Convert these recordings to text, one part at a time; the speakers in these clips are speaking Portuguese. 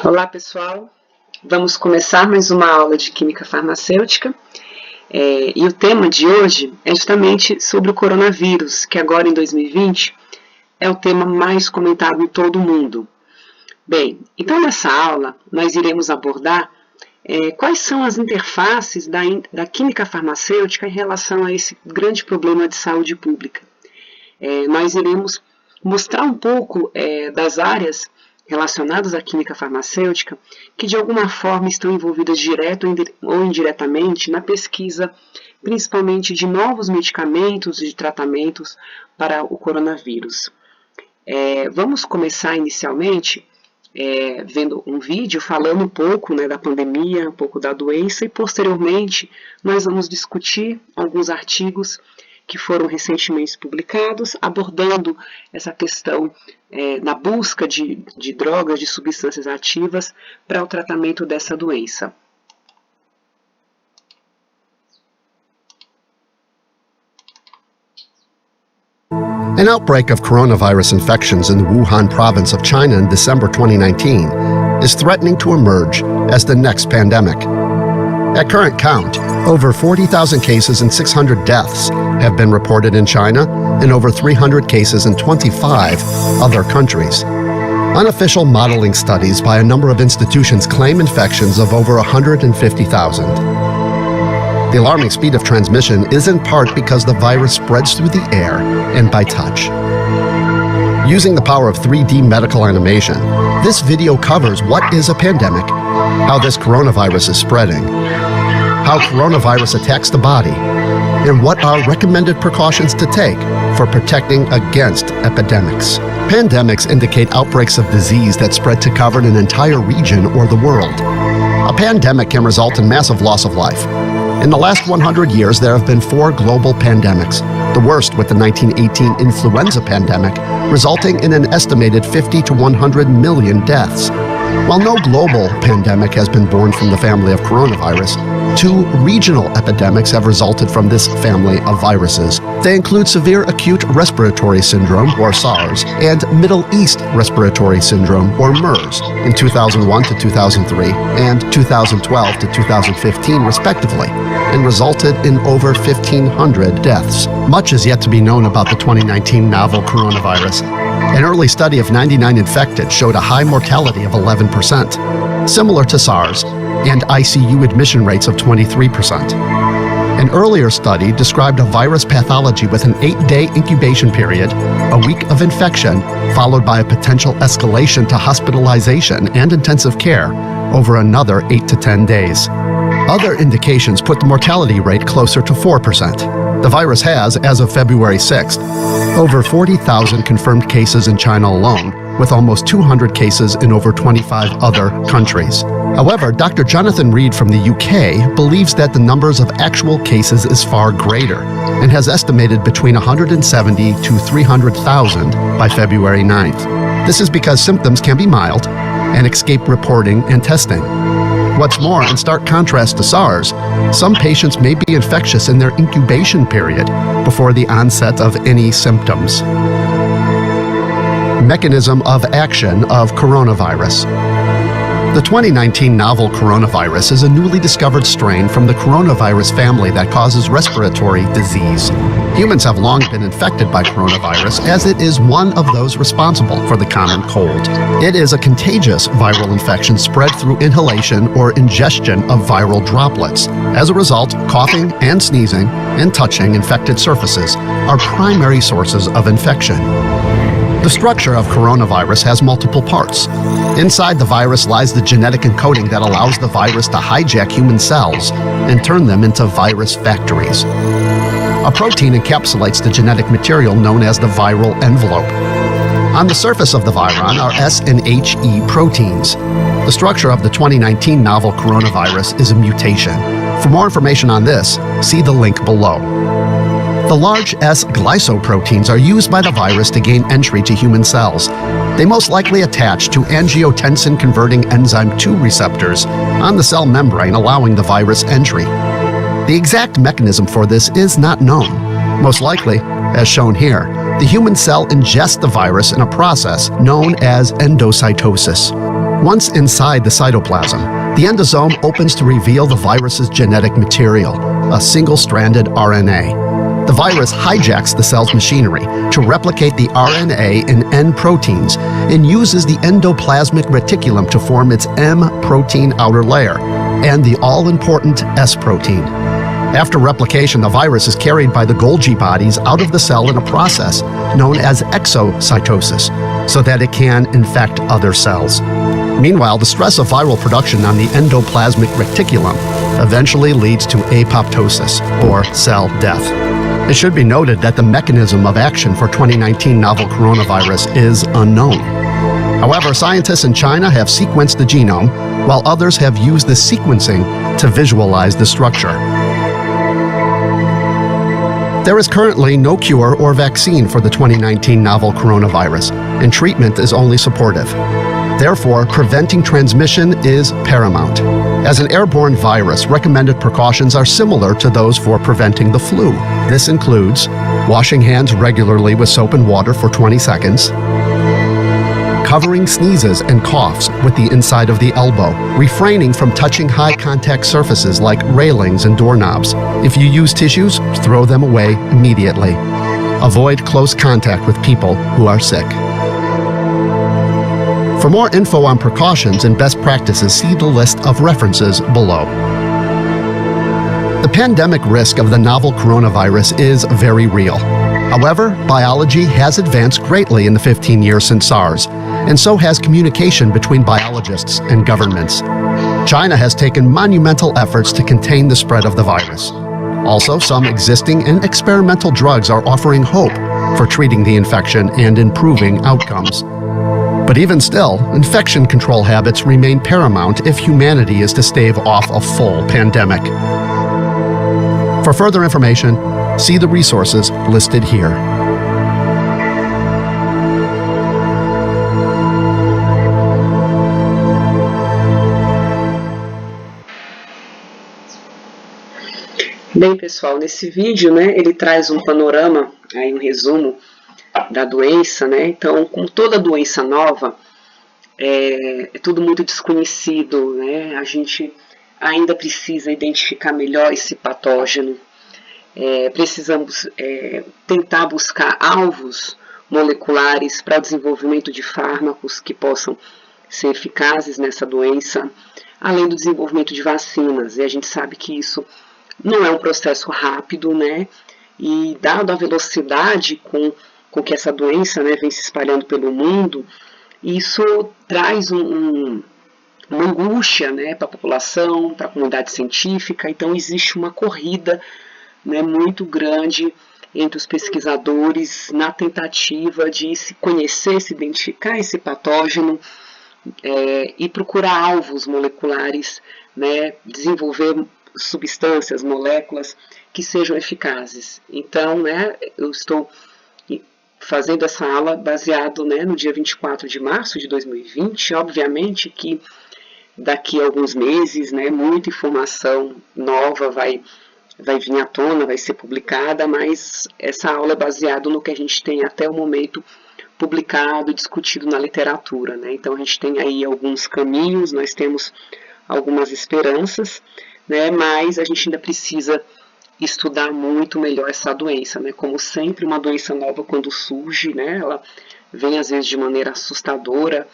Olá pessoal, vamos começar mais uma aula de Química Farmacêutica e o tema de hoje é justamente sobre o coronavírus, que agora em 2020 é o tema mais comentado em todo o mundo. Bem, então nessa aula nós iremos abordar quais são as interfaces da química farmacêutica em relação a esse grande problema de saúde pública. Nós iremos mostrar um pouco das áreas relacionadas à química farmacêutica que de alguma forma estão envolvidas direto ou indiretamente na pesquisa, principalmente de novos medicamentos e de tratamentos para o coronavírus. Vamos começar inicialmente vendo um vídeo falando um pouco da pandemia, um pouco da doença, e posteriormente nós vamos discutir alguns artigos que foram recentemente publicados, abordando essa questão na busca de drogas, de substâncias ativas para o tratamento dessa doença. An outbreak of coronavirus infections in the Wuhan province of China in December 2019 is threatening to emerge as the next pandemic. At current count, over 40,000 cases and 600 deaths have been reported in China and over 300 cases in 25 other countries. Unofficial modeling studies by a number of institutions claim infections of over 150,000. The alarming speed of transmission is in part because the virus spreads through the air and by touch. Using the power of 3D medical animation, this video covers what is a pandemic, how this coronavirus is spreading, how coronavirus attacks the body, and what are recommended precautions to take for protecting against epidemics. Pandemics indicate outbreaks of disease that spread to cover an entire region or the world. A pandemic can result in massive loss of life. In the last 100 years, there have been 4 global pandemics, the worst with the 1918 influenza pandemic, resulting in an estimated 50 to 100 million deaths. While no global pandemic has been born from the family of coronavirus, 2 regional epidemics have resulted from this family of viruses. They include severe acute respiratory syndrome, or SARS, and Middle East respiratory syndrome, or MERS, in 2001 to 2003 and 2012 to 2015, respectively, and resulted in over 1,500 deaths. Much is yet to be known about the 2019 novel coronavirus. An early study of 99 infected showed a high mortality of 11%, similar to SARS, and ICU admission rates of 23%. An earlier study described a virus pathology with an 8-day incubation period, a week of infection, followed by a potential escalation to hospitalization and intensive care over another 8 to 10 days. Other indications put the mortality rate closer to 4%. The virus has, as of February 6th, over 40,000 confirmed cases in China alone, with almost 200 cases in over 25 other countries. However, Dr. Jonathan Reed from the UK believes that the numbers of actual cases is far greater and has estimated between 170 to 300,000 by February 9th. This is because symptoms can be mild and escape reporting and testing. What's more, in stark contrast to SARS, some patients may be infectious in their incubation period before the onset of any symptoms. Mechanism of action of coronavirus. The 2019 novel coronavirus is a newly discovered strain from the coronavirus family that causes respiratory disease. Humans have long been infected by coronavirus, as it is one of those responsible for the common cold. It is a contagious viral infection spread through inhalation or ingestion of viral droplets. As a result, coughing and sneezing and touching infected surfaces are primary sources of infection. The structure of coronavirus has multiple parts. Inside the virus lies the genetic encoding that allows the virus to hijack human cells and turn them into virus factories. A protein encapsulates the genetic material known as the viral envelope. On the surface of the viron are S and HE proteins. The structure of the 2019 novel coronavirus is a mutation. For more information on this, see the link below. The large S glycoproteins are used by the virus to gain entry to human cells. They most likely attach to angiotensin-converting enzyme 2 receptors on the cell membrane, allowing the virus entry. The exact mechanism for this is not known. Most likely, as shown here, the human cell ingests the virus in a process known as endocytosis. Once inside the cytoplasm, the endosome opens to reveal the virus's genetic material, a single-stranded RNA. The virus hijacks the cell's machinery to replicate the RNA in N proteins and uses the endoplasmic reticulum to form its M protein outer layer and the all-important S protein. After replication, the virus is carried by the Golgi bodies out of the cell in a process known as exocytosis, so that it can infect other cells. Meanwhile, the stress of viral production on the endoplasmic reticulum eventually leads to apoptosis, or cell death. It should be noted that the mechanism of action for 2019 novel coronavirus is unknown. However, scientists in China have sequenced the genome, while others have used the sequencing to visualize the structure. There is currently no cure or vaccine for the 2019 novel coronavirus, and treatment is only supportive. Therefore, preventing transmission is paramount. As an airborne virus, recommended precautions are similar to those for preventing the flu. This includes washing hands regularly with soap and water for 20 seconds, covering sneezes and coughs with the inside of the elbow, refraining from touching high-contact surfaces like railings and doorknobs. If you use tissues, throw them away immediately. Avoid close contact with people who are sick. For more info on precautions and best practices, see the list of references below. The pandemic risk of the novel coronavirus is very real. However, biology has advanced greatly in the 15 years since SARS, and so has communication between biologists and governments. China has taken monumental efforts to contain the spread of the virus. Also, some existing and experimental drugs are offering hope for treating the infection and improving outcomes. But even still, infection control habits remain paramount if humanity is to stave off a full pandemic. For further information, see the resources listed here. Bem, pessoal, nesse vídeo, né, ele traz um panorama, aí um resumo da doença, né? Então, como toda doença nova, é tudo muito desconhecido, né? A gente ainda precisa identificar melhor esse patógeno. Precisamos tentar buscar alvos moleculares para o desenvolvimento de fármacos que possam ser eficazes nessa doença, além do desenvolvimento de vacinas. E a gente sabe que isso não é um processo rápido, né? E dado a velocidade com que essa doença, né, vem se espalhando pelo mundo, isso traz uma angústia, né, para a população, para a comunidade científica. Então existe uma corrida, né, muito grande entre os pesquisadores na tentativa de se conhecer, se identificar esse patógeno e procurar alvos moleculares, né, desenvolver substâncias, moléculas que sejam eficazes. Então, né, eu estou fazendo essa aula baseado, né, no dia 24 de março de 2020. Obviamente que daqui a alguns meses, né, muita informação nova vai vir à tona, vai ser publicada, mas essa aula é baseada no que a gente tem até o momento publicado e discutido na literatura, né? Então a gente tem aí alguns caminhos, nós temos algumas esperanças, né, mas a gente ainda precisa estudar muito melhor essa doença, né? Como sempre, uma doença nova quando surge, né, ela vem às vezes de maneira assustadora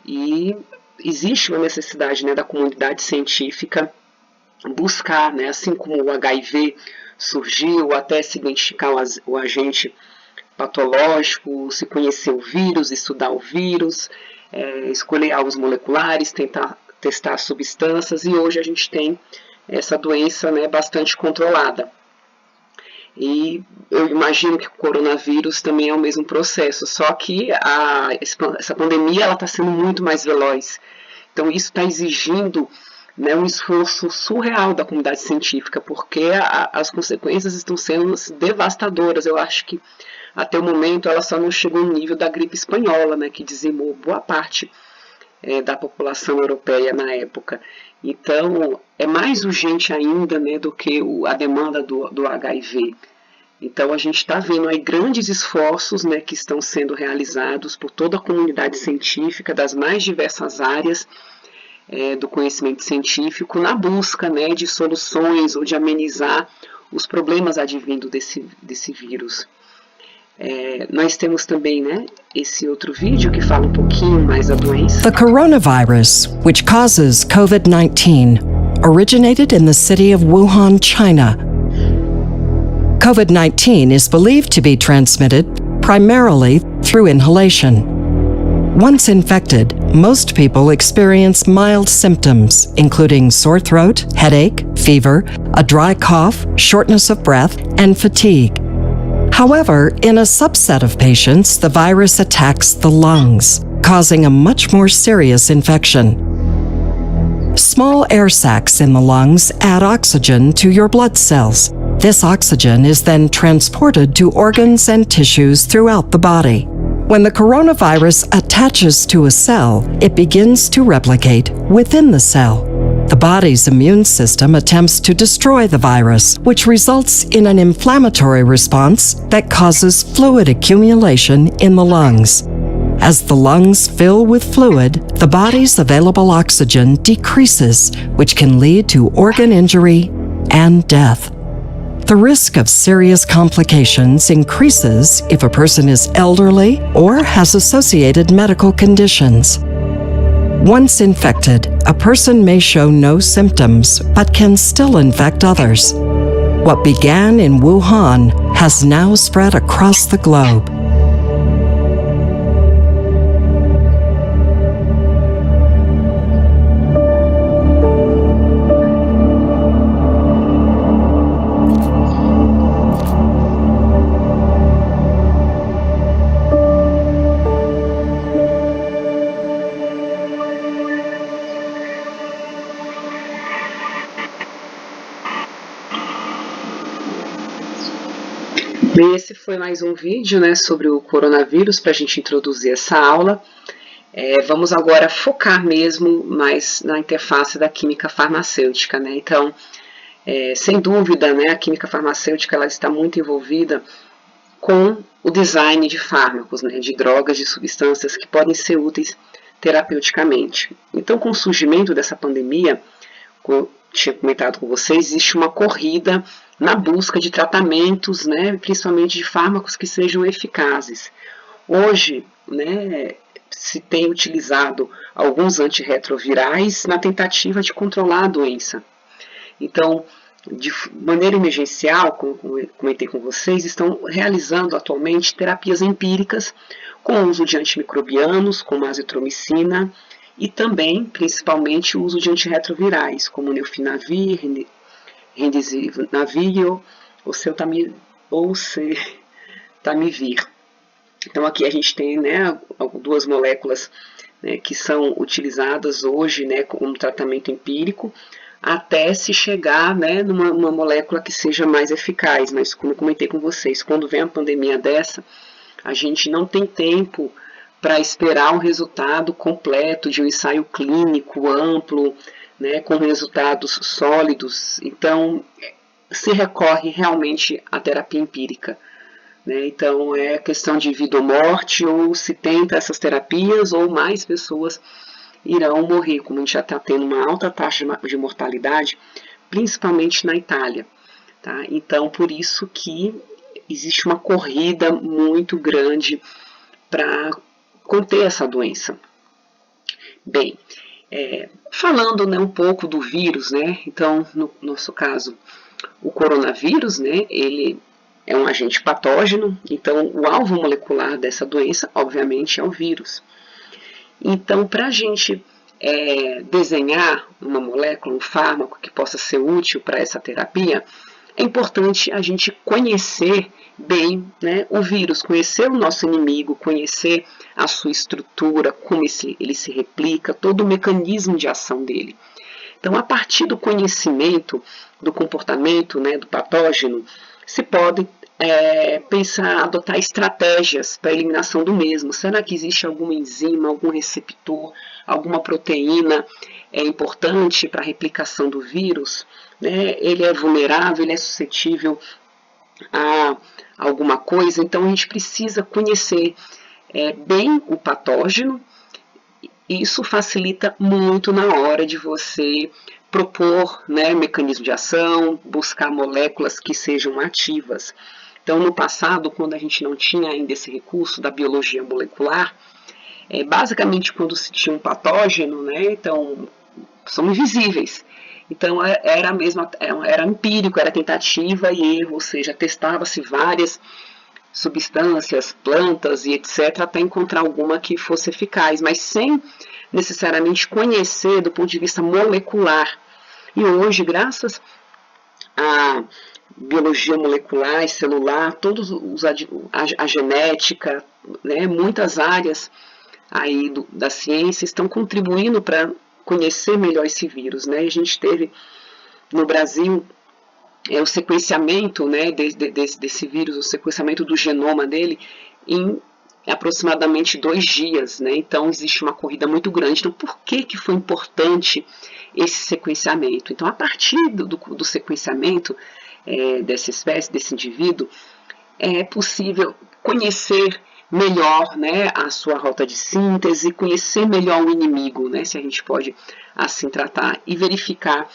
e existe uma necessidade, né, da comunidade científica buscar, né, assim como o HIV surgiu, até se identificar o agente patológico, se conhecer o vírus, estudar o vírus, escolher alvos moleculares, tentar testar substâncias, e hoje a gente tem essa doença, né, bastante controlada. E eu imagino que o coronavírus também é o mesmo processo, só que essa pandemia está sendo muito mais veloz. Então isso está exigindo, né, um esforço surreal da comunidade científica, porque as consequências estão sendo devastadoras. Eu acho que até o momento ela só não chegou no nível da gripe espanhola, né, que dizimou boa parte da população europeia na época. Então, é mais urgente ainda, né, do que a demanda do HIV. Então a gente está vendo aí grandes esforços, né, que estão sendo realizados por toda a comunidade científica das mais diversas áreas do conhecimento científico na busca, né, de soluções ou de amenizar os problemas advindos desse vírus. Nós temos também, né, esse outro vídeo que fala um pouquinho mais da doença. The coronavirus, which causes COVID-19, originated in the city of Wuhan, China. COVID-19 is believed to be transmitted primarily through inhalation. Once infected, most people experience mild symptoms, including sore throat, headache, fever, a dry cough, shortness of breath, and fatigue. However, in a subset of patients, the virus attacks the lungs, causing a much more serious infection. Small air sacs in the lungs add oxygen to your blood cells. This oxygen is then transported to organs and tissues throughout the body. When the coronavirus attaches to a cell, it begins to replicate within the cell. The body's immune system attempts to destroy the virus, which results in an inflammatory response that causes fluid accumulation in the lungs. As the lungs fill with fluid, the body's available oxygen decreases, which can lead to organ injury and death. The risk of serious complications increases if a person is elderly or has associated medical conditions. Once infected, a person may show no symptoms but can still infect others. What began in Wuhan has now spread across the globe. Bem, esse foi mais um vídeo, né, sobre o coronavírus para a gente introduzir essa aula. Vamos agora focar mesmo mais na interface da química farmacêutica, né? Então, sem dúvida, né, a química farmacêutica ela está muito envolvida com o design de fármacos, né, de drogas, de substâncias que podem ser úteis terapeuticamente. Então, com o surgimento dessa pandemia, como eu tinha comentado com vocês, existe uma corrida na busca de tratamentos, né, principalmente de fármacos que sejam eficazes. Hoje, né, se tem utilizado alguns antirretrovirais na tentativa de controlar a doença. Então, de maneira emergencial, como comentei com vocês, estão realizando atualmente terapias empíricas com o uso de antimicrobianos, como a azitromicina, e também, principalmente, o uso de antirretrovirais, como neofinavir, remdesivir ou celtamivir. Então aqui a gente tem, né, duas moléculas, né, que são utilizadas hoje, né, como tratamento empírico, até se chegar, né, numa molécula que seja mais eficaz. Mas como eu comentei com vocês, quando vem uma pandemia dessa, a gente não tem tempo para esperar o resultado completo de um ensaio clínico amplo, né, com resultados sólidos. Então, se recorre realmente à terapia empírica, né? Então, é questão de vida ou morte, ou se tenta essas terapias, ou mais pessoas irão morrer, como a gente já está tendo uma alta taxa de mortalidade, principalmente na Itália. Tá? Então, por isso que existe uma corrida muito grande para conter essa doença. Bem, falando, né, um pouco do vírus, né, então no nosso caso o coronavírus, né, ele é um agente patógeno, então o alvo molecular dessa doença obviamente é o vírus. Então para a gente desenhar uma molécula, um fármaco que possa ser útil para essa terapia, é importante a gente conhecer bem, né, o vírus, conhecer o nosso inimigo, conhecer a sua estrutura, como ele se replica, todo o mecanismo de ação dele. Então, a partir do conhecimento do comportamento, né, do patógeno, se pode pensar, adotar estratégias para a eliminação do mesmo. Será que existe alguma enzima, algum receptor, alguma proteína importante para a replicação do vírus? Né? Ele é vulnerável, ele é suscetível a alguma coisa, então a gente precisa conhecer bem o patógeno. Isso facilita muito na hora de você propor, né, mecanismo de ação, buscar moléculas que sejam ativas. Então, no passado, quando a gente não tinha ainda esse recurso da biologia molecular, basicamente quando se tinha um patógeno, né, então são invisíveis. Então era empírico, era tentativa e erro, ou seja, testava-se várias substâncias, plantas e etc, até encontrar alguma que fosse eficaz, mas sem necessariamente conhecer do ponto de vista molecular. E hoje, graças à biologia molecular e celular, todos a genética, né, muitas áreas aí da ciência estão contribuindo para conhecer melhor esse vírus, né? A gente teve no Brasil o sequenciamento, né, desse vírus, o sequenciamento do genoma dele em aproximadamente 2 dias, né? Então existe uma corrida muito grande. Então por que foi importante esse sequenciamento? Então a partir do sequenciamento dessa espécie, desse indivíduo, é possível conhecer melhor, né, a sua rota de síntese, conhecer melhor o inimigo, né, se a gente pode assim tratar, e verificar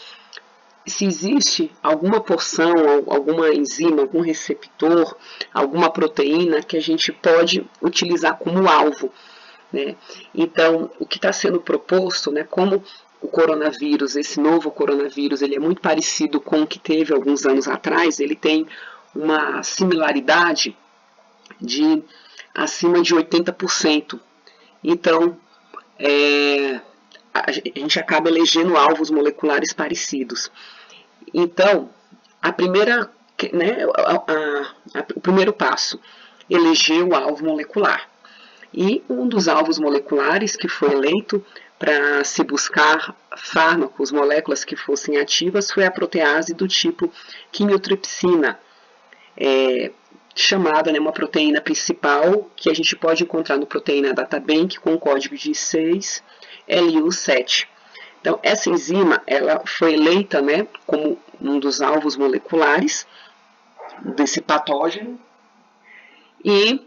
se existe alguma porção, alguma enzima, algum receptor, alguma proteína que a gente pode utilizar como alvo, né? Então, o que está sendo proposto, né, como o coronavírus, esse novo coronavírus, ele é muito parecido com o que teve alguns anos atrás, ele tem uma similaridade de acima de 80%. Então, a gente acaba elegendo alvos moleculares parecidos. Então, o primeiro passo, eleger o alvo molecular. E um dos alvos moleculares que foi eleito para se buscar fármacos, moléculas que fossem ativas, foi a protease do tipo quimiotripsina, chamada, né, uma proteína principal que a gente pode encontrar no Proteína Databank com o código de 6LU7. Então, essa enzima ela foi eleita, né, como um dos alvos moleculares desse patógeno e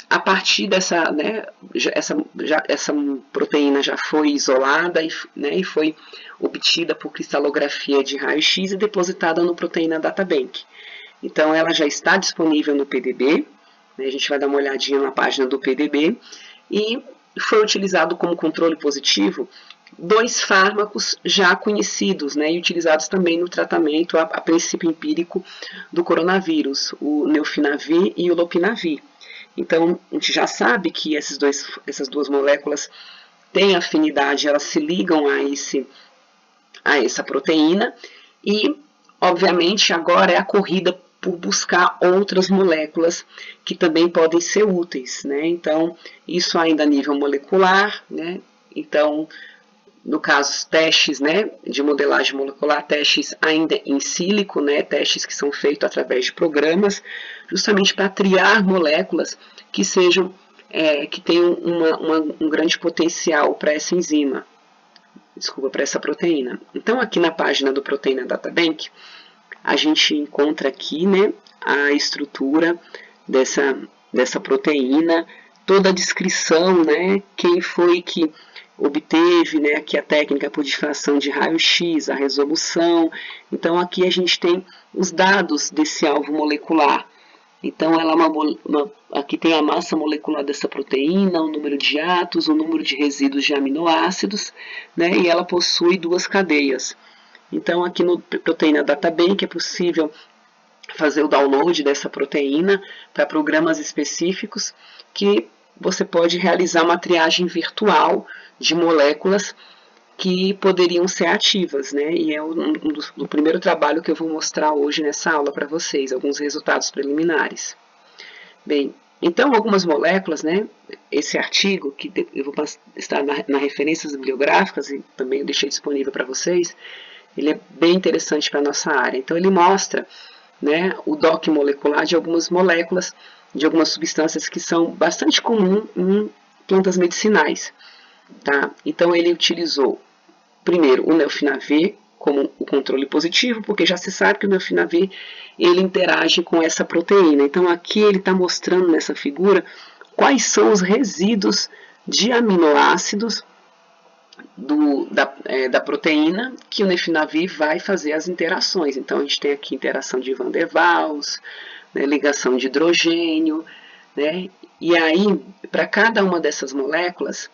a partir dessa, né, essa proteína já foi isolada e foi obtida por cristalografia de raio-x e depositada no Proteína Databank. Então, ela já está disponível no PDB, né, a gente vai dar uma olhadinha na página do PDB, e foi utilizado como controle positivo 2 fármacos já conhecidos, né, e utilizados também no tratamento a princípio empírico do coronavírus, o Neofinavir e o Lopinavir. Então, a gente já sabe que essas 2 moléculas têm afinidade, elas se ligam a essa proteína e, obviamente, agora é a corrida por buscar outras moléculas que também podem ser úteis, né? Então, isso ainda a nível molecular, né? Então, no caso, testes, né, de modelagem molecular, testes ainda em sílico, né, testes que são feitos através de programas, justamente para triar moléculas que sejam, que tenham um grande potencial para essa enzima, para essa proteína. Então, aqui na página do Proteína Databank, a gente encontra aqui, né, a estrutura dessa proteína, toda a descrição, né, quem foi que obteve, né, aqui a técnica por difração de raio-x, a resolução. Então, aqui a gente tem os dados desse alvo molecular. Então, aqui tem a massa molecular dessa proteína, o número de átomos, o número de resíduos de aminoácidos, né, e ela possui 2 cadeias. Então, aqui no Proteína Databank é possível fazer o download dessa proteína para programas específicos que você pode realizar uma triagem virtual de moléculas que poderiam ser ativas, né? E é o primeiro trabalho que eu vou mostrar hoje nessa aula para vocês, alguns resultados preliminares. Bem, então algumas moléculas, né? Esse artigo, que eu vou estar na referências bibliográficas e também eu deixei disponível para vocês, ele é bem interessante para a nossa área. Então ele mostra, né, o DOC molecular de algumas moléculas, de algumas substâncias que são bastante comuns em plantas medicinais. Tá? Então ele utilizou primeiro o Neofinavir como o controle positivo, porque já se sabe que o neofinavir ele interage com essa proteína. Então aqui ele está mostrando nessa figura quais são os resíduos de aminoácidos da proteína que o neofinavir vai fazer as interações. Então a gente tem aqui interação de Van der Waals, né, ligação de hidrogênio, né, e aí para cada uma dessas moléculas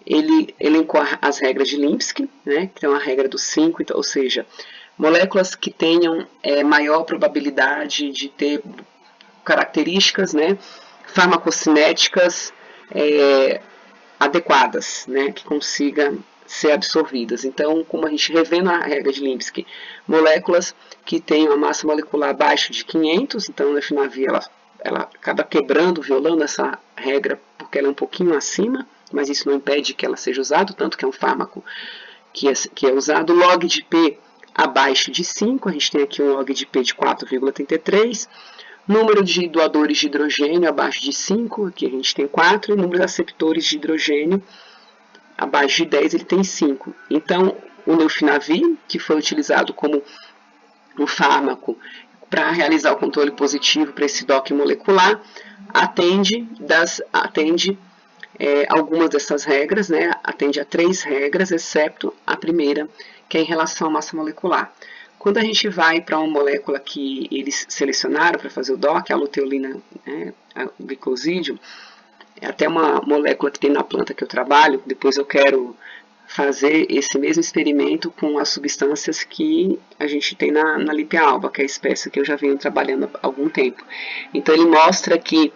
ele elencou as regras de Lipinski, né, que é uma regra dos 5, então, ou seja, moléculas que tenham maior probabilidade de ter características, né, farmacocinéticas adequadas, né, que consigam ser absorvidas. Então, como a gente revendo a regra de Lipinski, moléculas que tenham a massa molecular abaixo de 500, então a neofinavir ela acaba quebrando, violando essa regra, porque ela é um pouquinho acima, mas isso não impede que ela seja usada, tanto que é um fármaco que é usado. Log de P abaixo de 5, a gente tem aqui um log de P de 4,33, número de doadores de hidrogênio abaixo de 5, aqui a gente tem 4, e número de aceptores de hidrogênio abaixo de 10, ele tem 5. Então, o neofinavir, que foi utilizado como um fármaco para realizar o controle positivo para esse DOC molecular, atende algumas dessas regras, né, atende a 3 regras, exceto a primeira, que é em relação à massa molecular. Quando a gente vai para uma molécula que eles selecionaram para fazer o DOC, a luteolina, né, a glicosídeo, é até uma molécula que tem na planta que eu trabalho, depois eu quero fazer esse mesmo experimento com as substâncias que a gente tem na Lipialba, que é a espécie que eu já venho trabalhando há algum tempo. Então ele mostra que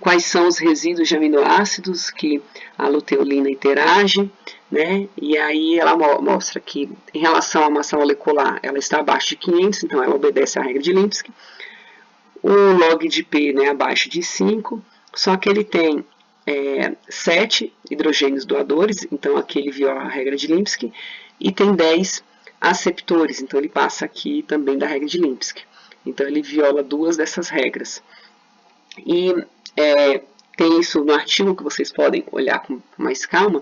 quais são os resíduos de aminoácidos que a luteolina interage, né? E aí ela mostra que em relação à massa molecular ela está abaixo de 500, então ela obedece à regra de Lipinski. O log de P, né, abaixo de 5, só que ele tem 7 hidrogênios doadores, então aqui ele viola a regra de Lipinski, e tem 10 aceptores, então ele passa aqui também da regra de Lipinski. Então ele viola 2 dessas regras. E tem isso no artigo que vocês podem olhar com mais calma,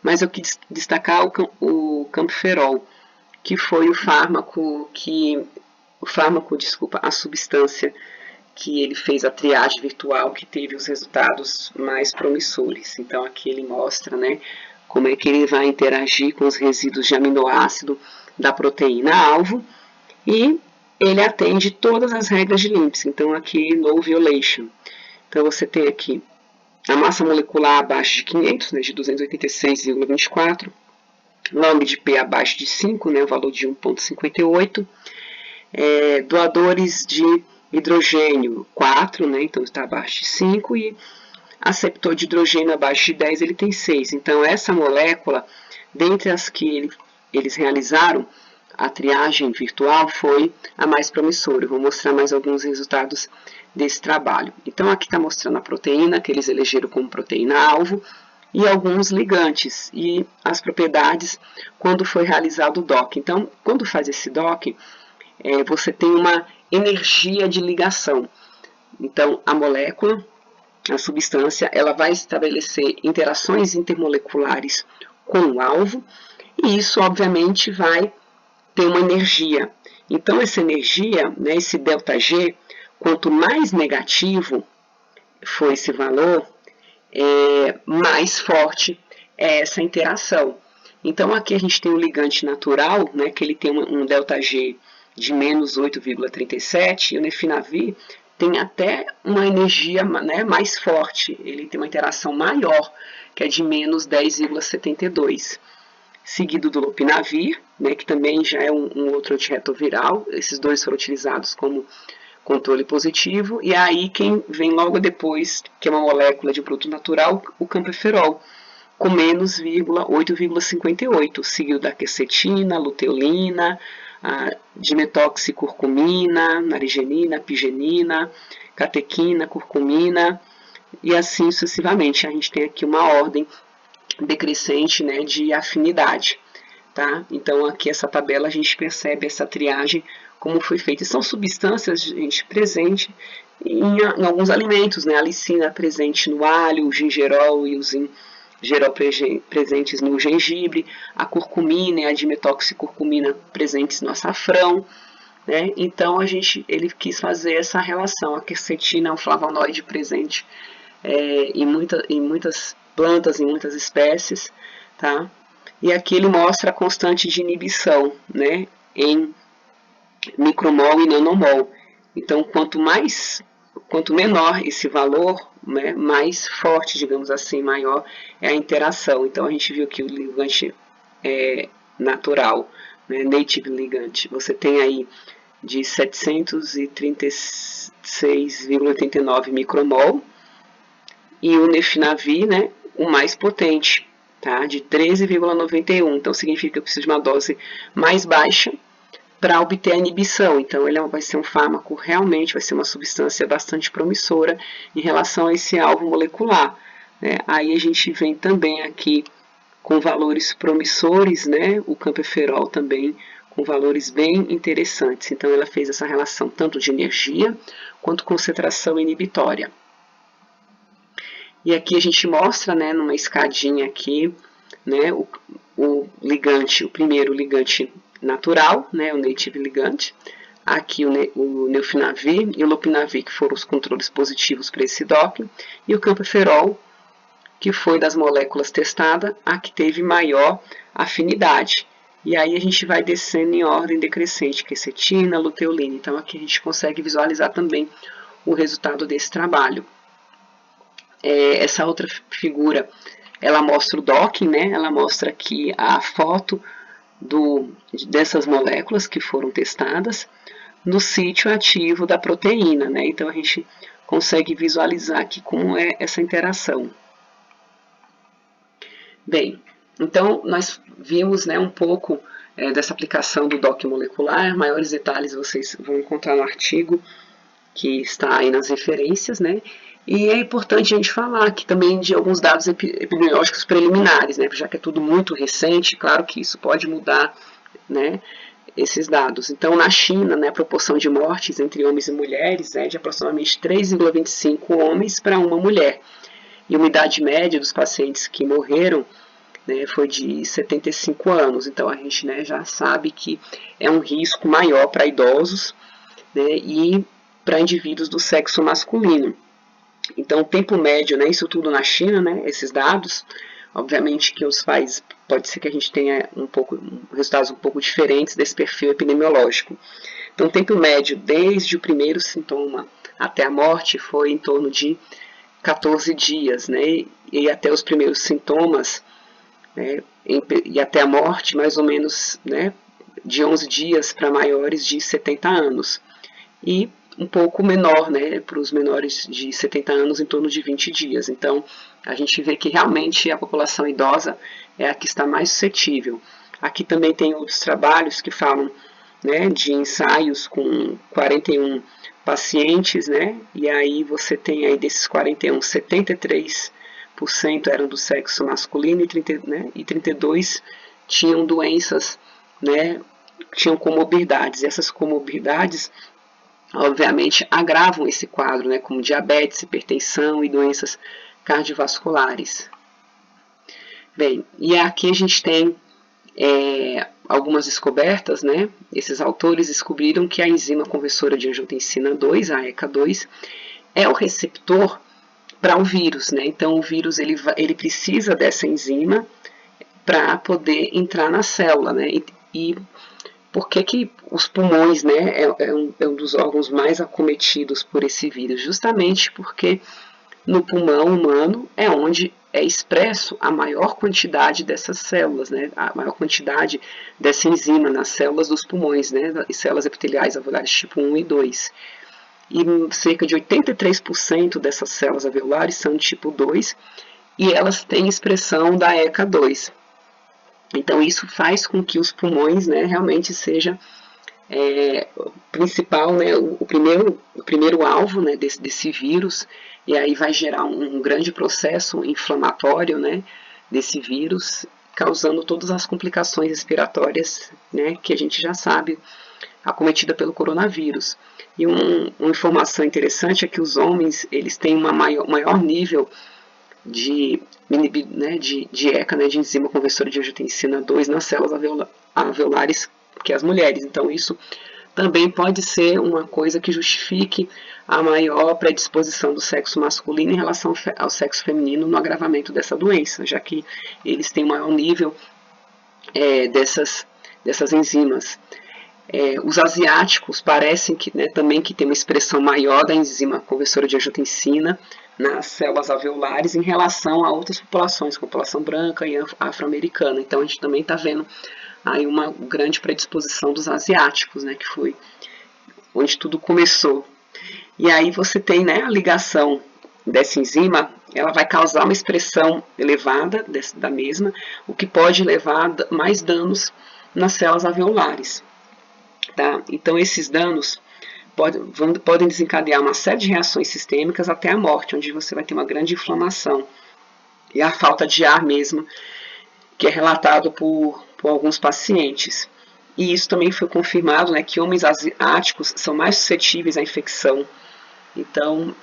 mas eu quis destacar o camperol, que foi a substância que ele fez a triagem virtual que teve os resultados mais promissores. Então aqui ele mostra, né, como é que ele vai interagir com os resíduos de aminoácido da proteína-alvo e ele atende todas as regras de Lipinski. Então aqui no violation. Então você tem aqui a massa molecular abaixo de 500, né, de 286,24, log de P abaixo de 5, né, o valor de 1,58, doadores de hidrogênio 4, né, então está abaixo de 5, e aceptor de hidrogênio abaixo de 10, ele tem 6. Então essa molécula, dentre as que eles realizaram, a triagem virtual foi a mais promissora. Eu vou mostrar mais alguns resultados desse trabalho. Então aqui está mostrando a proteína, que eles elegeram como proteína-alvo, e alguns ligantes, e as propriedades quando foi realizado o DOC. Então, quando faz esse DOC, você tem uma energia de ligação. Então, a molécula, a substância, ela vai estabelecer interações intermoleculares com o alvo, e isso, obviamente, vai ter uma energia. Então, essa energia, né, esse ΔG, quanto mais negativo for esse valor, mais forte é essa interação. Então, aqui a gente tem o ligante natural, né, que ele tem um ΔG de menos 8,37, e o neofinavir tem até uma energia, né, mais forte, ele tem uma interação maior, que é de menos 10,72. Seguido do lopinavir, né, que também já é um outro antirretroviral. Esses dois foram utilizados como controle positivo, e aí quem vem logo depois, que é uma molécula de produto natural, o camperol, com menos 8,58, seguido da quercetina, luteolina, dimetoxicurcumina, narigenina, pigenina, catequina, curcumina, e assim sucessivamente. A gente tem aqui uma ordem decrescente, né, de afinidade, tá? Então aqui essa tabela a gente percebe essa triagem como foi feita. E são substâncias, gente, presentes em alguns alimentos, né? A lisina presente no alho, o gingerol e geral presentes no gengibre, a curcumina e a dimetoxicurcumina presentes no açafrão, né? Então ele quis fazer essa relação. A quercetina é um flavonoide presente em muitas plantas, em muitas espécies, tá? E aqui ele mostra a constante de inibição, né, em micromol e nanomol. Então, quanto menor esse valor, né, mais forte, digamos assim, maior é a interação. Então, a gente viu que o ligante natural, né, native ligante, você tem aí de 736,89 micromol, e o nefinavi, né, o mais potente, tá, de 13,91. Então, significa que eu preciso de uma dose mais baixa para obter a inibição. Então, ele vai ser um fármaco, realmente vai ser uma substância bastante promissora em relação a esse alvo molecular, né? Aí a gente vem também aqui com valores promissores, né? O camperferol também com valores bem interessantes. Então, ela fez essa relação tanto de energia quanto concentração inibitória. E aqui a gente mostra, né, numa escadinha aqui, né, o ligante, o primeiro ligante natural, né, o native ligante, aqui o neofinavi e o lopinavir, que foram os controles positivos para esse doping, e o camperferol, que foi das moléculas testadas, a que teve maior afinidade. E aí a gente vai descendo em ordem decrescente, quercetina, luteolina. Então aqui a gente consegue visualizar também o resultado desse trabalho. Essa outra figura, ela mostra o docking, né? Ela mostra aqui a foto dessas moléculas que foram testadas no sítio ativo da proteína, né? Então a gente consegue visualizar aqui como é essa interação. Bem, então nós vimos, né, um pouco dessa aplicação do docking molecular. Maiores detalhes vocês vão encontrar no artigo que está aí nas referências, né? E é importante a gente falar aqui também de alguns dados epidemiológicos preliminares, né? Já que é tudo muito recente, claro que isso pode mudar, né, esses dados. Então, na China, né, a proporção de mortes entre homens e mulheres é de aproximadamente 3,25 homens para uma mulher. E a idade média dos pacientes que morreram, né, foi de 75 anos. Então, a gente, né, já sabe que é um risco maior para idosos, né, e para indivíduos do sexo masculino. Então, o tempo médio, né, isso tudo na China, né, esses dados, obviamente que os países, pode ser que a gente tenha resultados um pouco diferentes desse perfil epidemiológico. Então, o tempo médio desde o primeiro sintoma até a morte foi em torno de 14 dias, né, e até os primeiros sintomas, né, e até a morte, mais ou menos, né, de 11 dias para maiores de 70 anos. E um pouco menor, né, para os menores de 70 anos, em torno de 20 dias. Então, a gente vê que realmente a população idosa é a que está mais suscetível. Aqui também tem outros trabalhos que falam, né, de ensaios com 41 pacientes, né, e aí você tem aí desses 41, 73% eram do sexo masculino e 32% tinham doenças, né, tinham comorbidades. E essas comorbidades obviamente agravam esse quadro, né, como diabetes, hipertensão e doenças cardiovasculares. Bem, e aqui a gente tem algumas descobertas, né? Esses autores descobriram que a enzima conversora de angiotensina 2, a ECA2, é o receptor para o vírus, né? Então o vírus ele precisa dessa enzima para poder entrar na célula, né? E por que os pulmões, né, é um dos órgãos mais acometidos por esse vírus? Justamente porque no pulmão humano é onde é expresso a maior quantidade dessas células, né, a maior quantidade dessa enzima nas células dos pulmões, né, células epiteliais alveolares tipo 1 e 2. E cerca de 83% dessas células alveolares são tipo 2 e elas têm expressão da ECA2. Então, isso faz com que os pulmões, né, realmente seja o principal, né, o primeiro alvo, né, desse vírus, e aí vai gerar um grande processo inflamatório, né, desse vírus, causando todas as complicações respiratórias, né, que a gente já sabe, acometida pelo coronavírus. E uma informação interessante é que os homens eles têm um maior nível de ECA, né, de enzima conversora de angiotensina 2 nas células alveolares que as mulheres. Então isso também pode ser uma coisa que justifique a maior predisposição do sexo masculino em relação ao sexo feminino no agravamento dessa doença, já que eles têm maior nível dessas enzimas. Os asiáticos parecem que, né, também que tem uma expressão maior da enzima conversora de angiotensina nas células alveolares em relação a outras populações, como a população branca e afro-americana. Então a gente também está vendo aí uma grande predisposição dos asiáticos, né, que foi onde tudo começou. E aí você tem, né, a ligação dessa enzima, ela vai causar uma expressão elevada da mesma, o que pode levar mais danos nas células alveolares. Tá? Então esses danos podem desencadear uma série de reações sistêmicas até a morte, onde você vai ter uma grande inflamação e a falta de ar mesmo, que é relatado por alguns pacientes. E isso também foi confirmado, né, que homens asiáticos são mais suscetíveis à infecção. Então,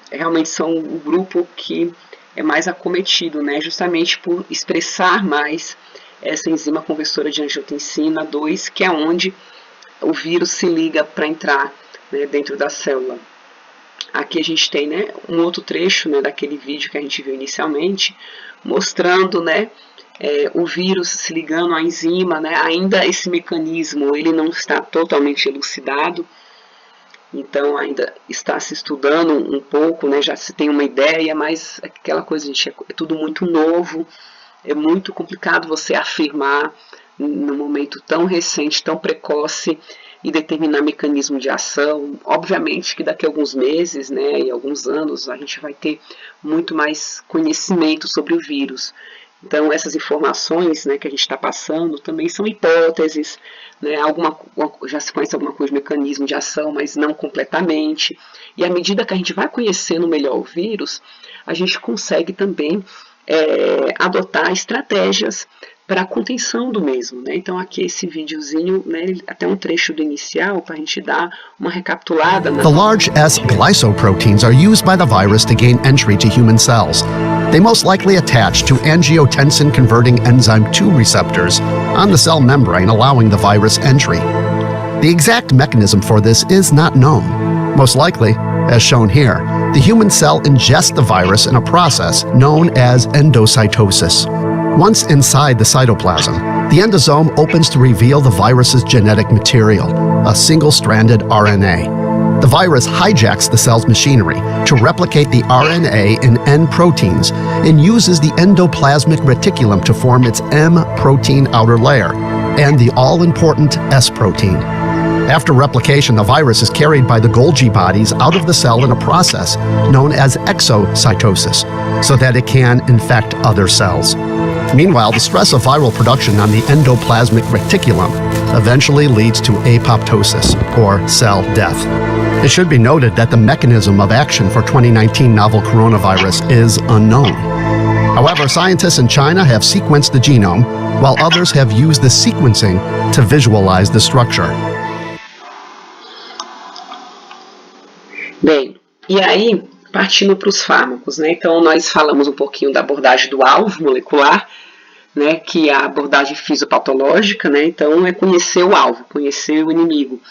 realmente são o grupo que é mais acometido, né, justamente por expressar mais essa enzima conversora de angiotensina 2, que é onde o vírus se liga para entrar, né, dentro da célula. Aqui a gente tem, né, um outro trecho, né, daquele vídeo que a gente viu inicialmente, mostrando, né, o vírus se ligando à enzima, né, ainda esse mecanismo ele não está totalmente elucidado, então ainda está se estudando um pouco, né, já se tem uma ideia, mas aquela coisa, gente, é tudo muito novo, é muito complicado você afirmar num momento tão recente, tão precoce, e determinar mecanismo de ação. Obviamente que daqui a alguns meses, né, e alguns anos, a gente vai ter muito mais conhecimento sobre o vírus. Então, essas informações, né, que a gente está passando também são hipóteses, né, já se conhece alguma coisa de mecanismo de ação, mas não completamente. E à medida que a gente vai conhecendo melhor o vírus, a gente consegue também adotar estratégias para a contenção do mesmo, né? Então aqui esse videozinho, né, até um trecho do inicial para a gente dar uma recapitulada. The large S glycoproteins are used by the virus to gain entry to human cells. They most likely attach to angiotensin-converting enzyme 2 receptors on the cell membrane, allowing the virus entry. The exact mechanism for this is not known. Most likely, as shown here, the human cell ingests the virus in a process known as endocytosis. Once inside the cytoplasm, the endosome opens to reveal the virus's genetic material, a single-stranded RNA. The virus hijacks the cell's machinery to replicate the RNA in N proteins and uses the endoplasmic reticulum to form its M protein outer layer and the all-important S protein. After replication, the virus is carried by the Golgi bodies out of the cell in a process known as exocytosis, so that it can infect other cells. Meanwhile, the stress of viral production on the endoplasmic reticulum eventually leads to apoptosis, or cell death. It should be noted that the mechanism of action for 2019 novel coronavirus is unknown. However, scientists in China have sequenced the genome, while others have used the sequencing to visualize the structure. Bem, e aí, partindo para os fármacos, né? Então, nós falamos um pouquinho da abordagem do alvo molecular, né? Que é a abordagem fisiopatológica, né? Então, é conhecer o alvo, conhecer o inimigo,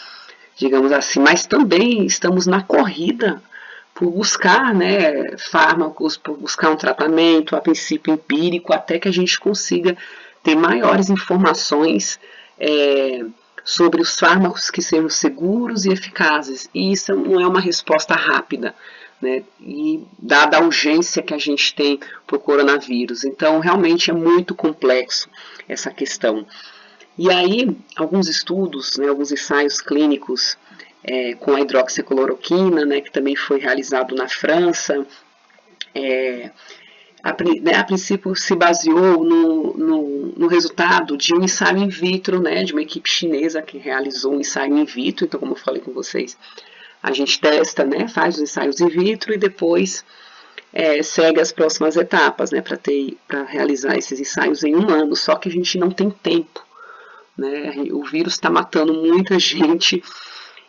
digamos assim. Mas também estamos na corrida por buscar, né, fármacos, por buscar um tratamento, a princípio empírico, até que a gente consiga ter maiores informações sobre os fármacos que sejam seguros e eficazes. E isso não é uma resposta rápida, né? E dada a urgência que a gente tem para o coronavírus. Então, realmente é muito complexo essa questão. E aí, alguns estudos, né, alguns ensaios clínicos com a hidroxicloroquina, né, que também foi realizado na França, a princípio se baseou no resultado de um ensaio in vitro, né, de uma equipe chinesa que realizou um ensaio in vitro. Então, como eu falei com vocês, a gente testa, né, faz os ensaios in vitro e depois segue as próximas etapas, né, para realizar esses ensaios em humanos. Só que a gente não tem tempo, né, o vírus está matando muita gente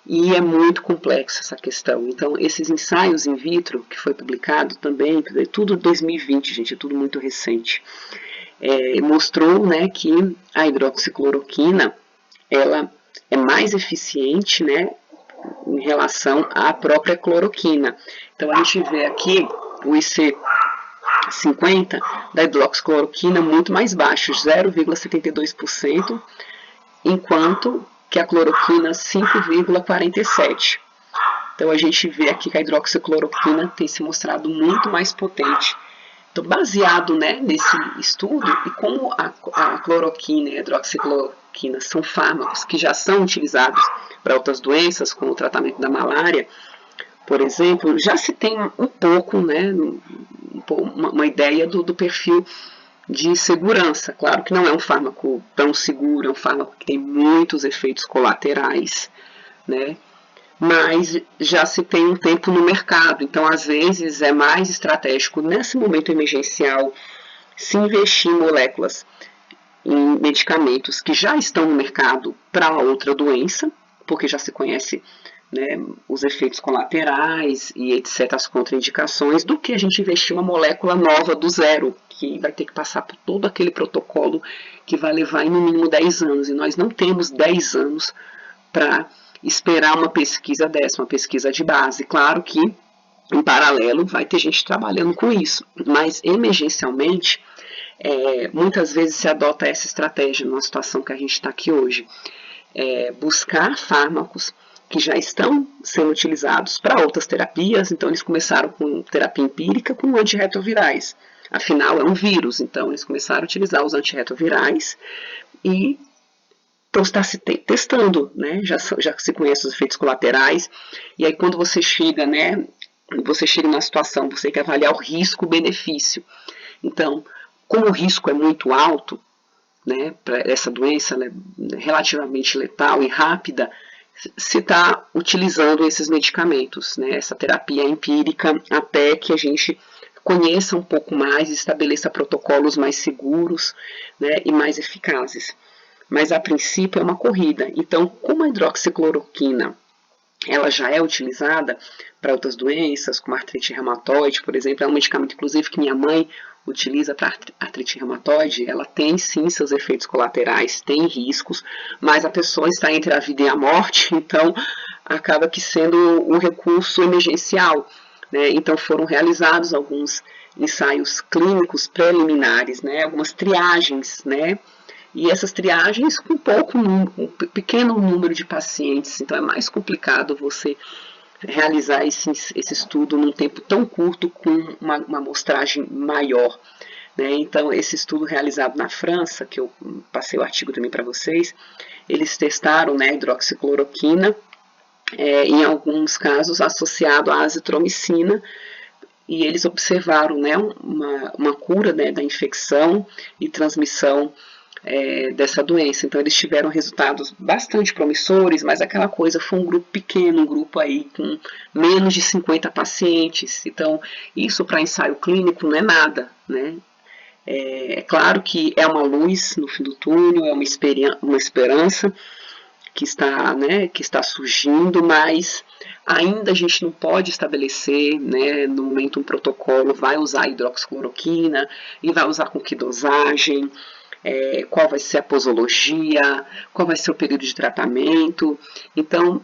e é muito complexa essa questão. Então, esses ensaios in vitro, que foi publicado também, tudo 2020, gente, é tudo muito recente, mostrou, né, que a hidroxicloroquina, ela é mais eficiente, né, em relação à própria cloroquina. Então, a gente vê aqui o IC50 da hidroxicloroquina muito mais baixo, 0,72%, enquanto que a cloroquina 5,47%. Então, a gente vê aqui que a hidroxicloroquina tem se mostrado muito mais potente. Então, baseado, né, nesse estudo, e como a cloroquina e a hidroxicloroquina são fármacos que já são utilizados para outras doenças, como o tratamento da malária, por exemplo, já se tem um pouco, né, uma ideia do perfil de segurança. Claro que não é um fármaco tão seguro, é um fármaco que tem muitos efeitos colaterais, né? Mas já se tem um tempo no mercado, então às vezes é mais estratégico nesse momento emergencial se investir em moléculas, em medicamentos que já estão no mercado para outra doença, porque já se conhece, né, os efeitos colaterais e etc, as contraindicações, do que a gente investir uma molécula nova do zero, que vai ter que passar por todo aquele protocolo que vai levar em no mínimo 10 anos, e nós não temos 10 anos para esperar uma pesquisa dessa, uma pesquisa de base. Claro que, em paralelo, vai ter gente trabalhando com isso, mas emergencialmente, muitas vezes se adota essa estratégia numa situação que a gente está aqui hoje. Buscar fármacos que já estão sendo utilizados para outras terapias, então eles começaram com terapia empírica com antirretrovirais. Afinal, é um vírus, então eles começaram a utilizar os antirretrovirais e então está se testando, né? Já se conhece os efeitos colaterais, e aí quando você chega, né, você chega na situação, você tem que avaliar o risco-benefício. Então, como o risco é muito alto, né, para essa doença, ela é relativamente letal e rápida, se está utilizando esses medicamentos, né, essa terapia empírica, até que a gente conheça um pouco mais e estabeleça protocolos mais seguros, né, e mais eficazes. Mas a princípio é uma corrida. Então, como a hidroxicloroquina ela já é utilizada para outras doenças, como artrite reumatoide, por exemplo, é um medicamento, inclusive, que minha mãe utiliza para artrite reumatoide, ela tem sim seus efeitos colaterais, tem riscos, mas a pessoa está entre a vida e a morte, então acaba que sendo um recurso emergencial, né? Então foram realizados alguns ensaios clínicos preliminares, né? Algumas triagens, né? E essas triagens com um pequeno número de pacientes, então é mais complicado você realizar esse estudo num tempo tão curto com uma amostragem maior, né? Então esse estudo realizado na França, que eu passei o artigo também para vocês, eles testaram, né, hidroxicloroquina, em alguns casos associado à azitromicina, e eles observaram, né, uma cura, né, da infecção e transmissão dessa doença. Então eles tiveram resultados bastante promissores, mas aquela coisa foi um grupo pequeno, um grupo aí com menos de 50 pacientes. Então isso para ensaio clínico não é nada, né? É claro que é uma luz no fim do túnel, é uma esperança que está, né, que está surgindo, mas ainda a gente não pode estabelecer, né, no momento um protocolo, vai usar hidroxicloroquina e vai usar com que dosagem, qual vai ser a posologia, qual vai ser o período de tratamento. Então,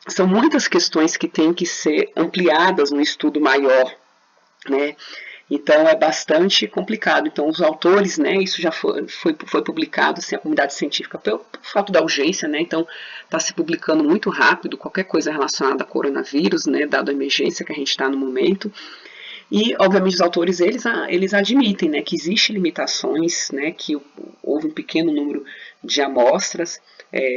são muitas questões que têm que ser ampliadas no estudo maior, né? Então, é bastante complicado. Então, os autores, né, isso já foi publicado, assim, a comunidade científica, pelo fato da urgência, né, então, está se publicando muito rápido qualquer coisa relacionada a coronavírus, né, dado a emergência que a gente está no momento. E, obviamente, os autores, eles admitem, né, que existem limitações, né, que houve um pequeno número de amostras,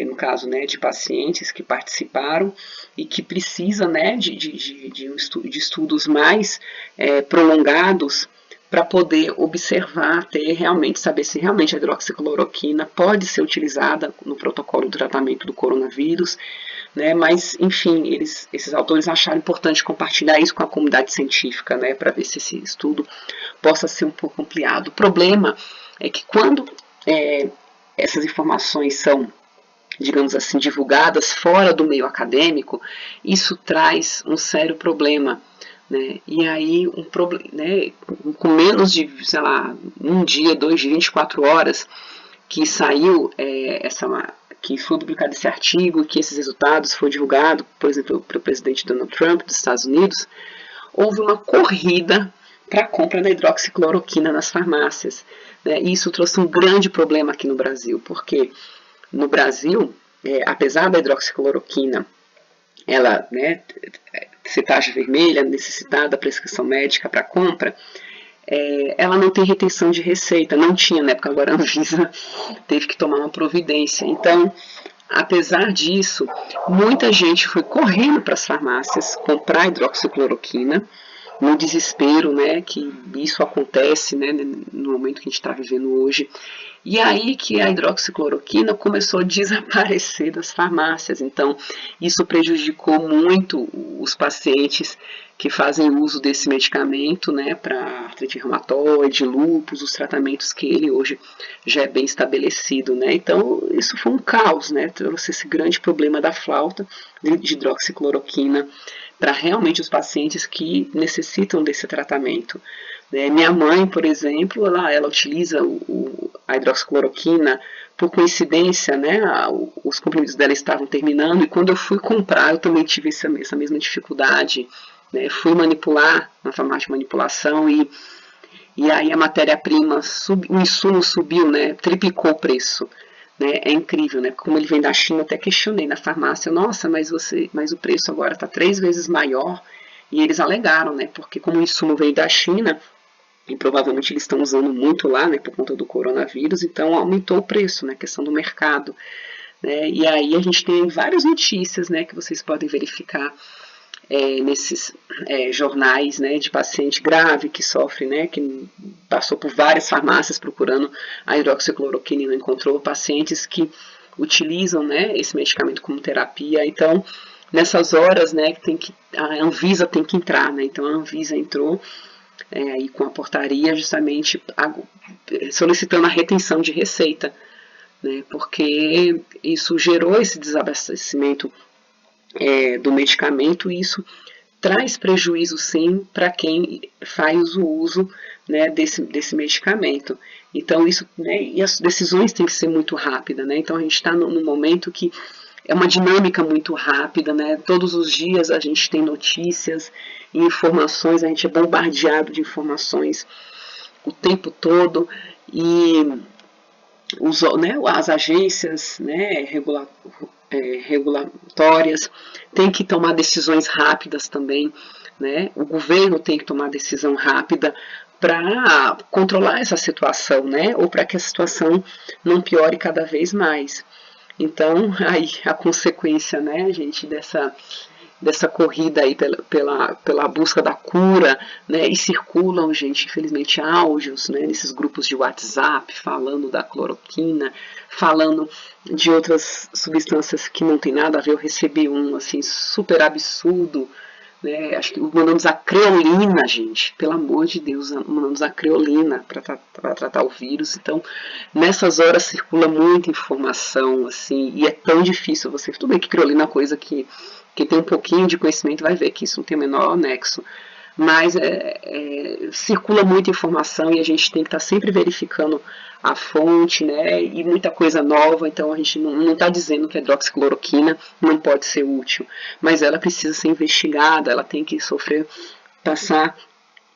no caso, né, de pacientes que participaram e que precisa, né, de estudos mais prolongados para poder observar, saber se realmente a hidroxicloroquina pode ser utilizada no protocolo do tratamento do coronavírus, né, mas, enfim, esses autores acharam importante compartilhar isso com a comunidade científica, né, para ver se esse estudo possa ser um pouco ampliado. O problema é que quando essas informações são digamos assim, divulgadas fora do meio acadêmico, isso traz um sério problema, né? E aí, né, com menos de, sei lá, um dia, 2 dias, 24 horas, que saiu que foi publicado esse artigo, que esses resultados foram divulgados, por exemplo, pelo presidente Donald Trump dos Estados Unidos, houve uma corrida para a compra da hidroxicloroquina nas farmácias, né? E isso trouxe um grande problema aqui no Brasil, porque no Brasil, apesar da hidroxicloroquina, ela, né, ser taxa vermelha, necessitar da prescrição médica para compra, ela não tem retenção de receita, não tinha na época, agora a Anvisa teve que tomar uma providência. Então, apesar disso, muita gente foi correndo para as farmácias comprar hidroxicloroquina, no desespero, né, que isso acontece, né, no momento que a gente está vivendo hoje. E aí que a hidroxicloroquina começou a desaparecer das farmácias. Então, isso prejudicou muito os pacientes que fazem uso desse medicamento, né, para artrite reumatoide, lúpus, os tratamentos que ele hoje já é bem estabelecido, né. Então, isso foi um caos, né, trouxe esse grande problema da falta de hidroxicloroquina para realmente os pacientes que necessitam desse tratamento. Minha mãe, por exemplo, ela utiliza a hidroxicloroquina, por coincidência, né, os comprimidos dela estavam terminando, e quando eu fui comprar, eu também tive essa mesma dificuldade, né, fui manipular, na farmácia de manipulação, e aí a matéria-prima, o insumo subiu, né, triplicou o preço. Né, é incrível, né? Como ele vem da China, até questionei na farmácia, nossa, mas o preço agora está 3 vezes maior, e eles alegaram, né? Porque como o insumo veio da China, e provavelmente eles estão usando muito lá, né, por conta do coronavírus, então aumentou o preço, né, questão do mercado, né? E aí a gente tem várias notícias, né, que vocês podem verificar nesses jornais, né, de paciente grave que sofre, né, que passou por várias farmácias procurando a hidroxicloroquina e não encontrou, pacientes que utilizam, né, esse medicamento como terapia. Então, nessas horas, né, a Anvisa tem que entrar, né, então a Anvisa entrou aí com a portaria justamente solicitando a retenção de receita, né, porque isso gerou esse desabastecimento do medicamento, e isso traz prejuízo sim para quem faz o uso, né, desse medicamento. Então isso, né, e as decisões têm que ser muito rápidas, né? Então a gente está num momento que é uma dinâmica muito rápida, né? Todos os dias a gente tem notícias e informações, a gente é bombardeado de informações o tempo todo, e as agências, né, regulatórias têm que tomar decisões rápidas também, né? O governo tem que tomar decisão rápida para controlar essa situação, né? Ou para que a situação não piore cada vez mais. Então, aí a consequência, né, gente, dessa corrida aí pela busca da cura, né, e circulam, gente, infelizmente, áudios, né, nesses grupos de WhatsApp, falando da cloroquina, falando de outras substâncias que não tem nada a ver. Eu recebi um, assim, super absurdo, né, acho que mandamos a creolina, gente, pelo amor de Deus, mandamos a creolina para tratar o vírus. Então, nessas horas circula muita informação, assim, e é tão difícil você, tudo bem que creolina é uma coisa que quem tem um pouquinho de conhecimento vai ver que isso não tem o menor nexo, mas circula muita informação e a gente tem que estar sempre verificando a fonte, né, e muita coisa nova. Então a gente não está dizendo que a hidroxicloroquina não pode ser útil, mas ela precisa ser investigada, ela tem que passar,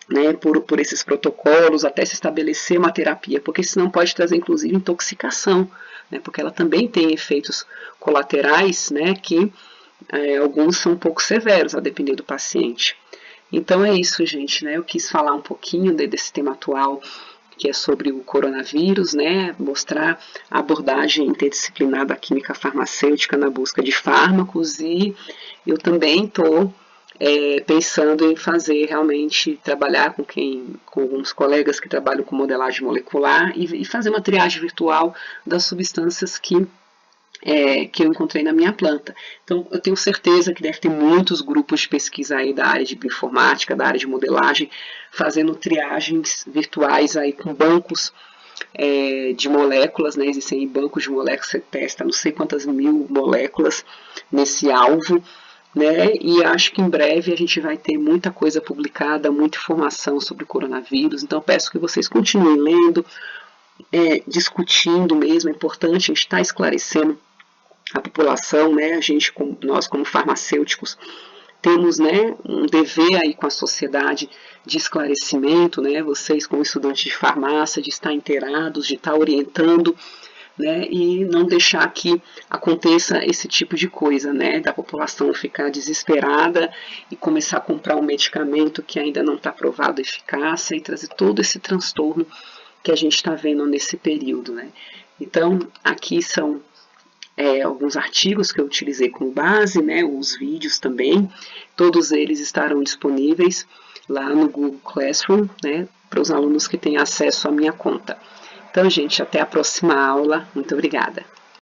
né, por esses protocolos até se estabelecer uma terapia, porque senão pode trazer inclusive intoxicação, né, porque ela também tem efeitos colaterais, né, que alguns são um pouco severos, a depender do paciente. Então é isso, gente, né? Eu quis falar um pouquinho desse tema atual, que é sobre o coronavírus, né? Mostrar a abordagem interdisciplinar da química farmacêutica na busca de fármacos, e eu também estou pensando em fazer realmente, trabalhar com alguns colegas que trabalham com modelagem molecular e fazer uma triagem virtual das substâncias que eu encontrei na minha planta. Então, eu tenho certeza que deve ter muitos grupos de pesquisa aí da área de bioinformática, da área de modelagem, fazendo triagens virtuais aí com bancos de moléculas, né? Existem bancos de moléculas, você testa não sei quantas mil moléculas nesse alvo, né? E acho que em breve a gente vai ter muita coisa publicada, muita informação sobre o coronavírus, então peço que vocês continuem lendo, discutindo mesmo, é importante a gente estar esclarecendo a população, né? Nós como farmacêuticos temos, né, um dever aí com a sociedade de esclarecimento, né? Vocês como estudantes de farmácia, de estar inteirados, de estar orientando, né? E não deixar que aconteça esse tipo de coisa, né? Da população ficar desesperada e começar a comprar um medicamento que ainda não está provado eficácia e trazer todo esse transtorno que a gente está vendo nesse período, né? Então, aqui são alguns artigos que eu utilizei como base, né, os vídeos também, todos eles estarão disponíveis lá no Google Classroom, né, para os alunos que têm acesso à minha conta. Então, gente, até a próxima aula. Muito obrigada.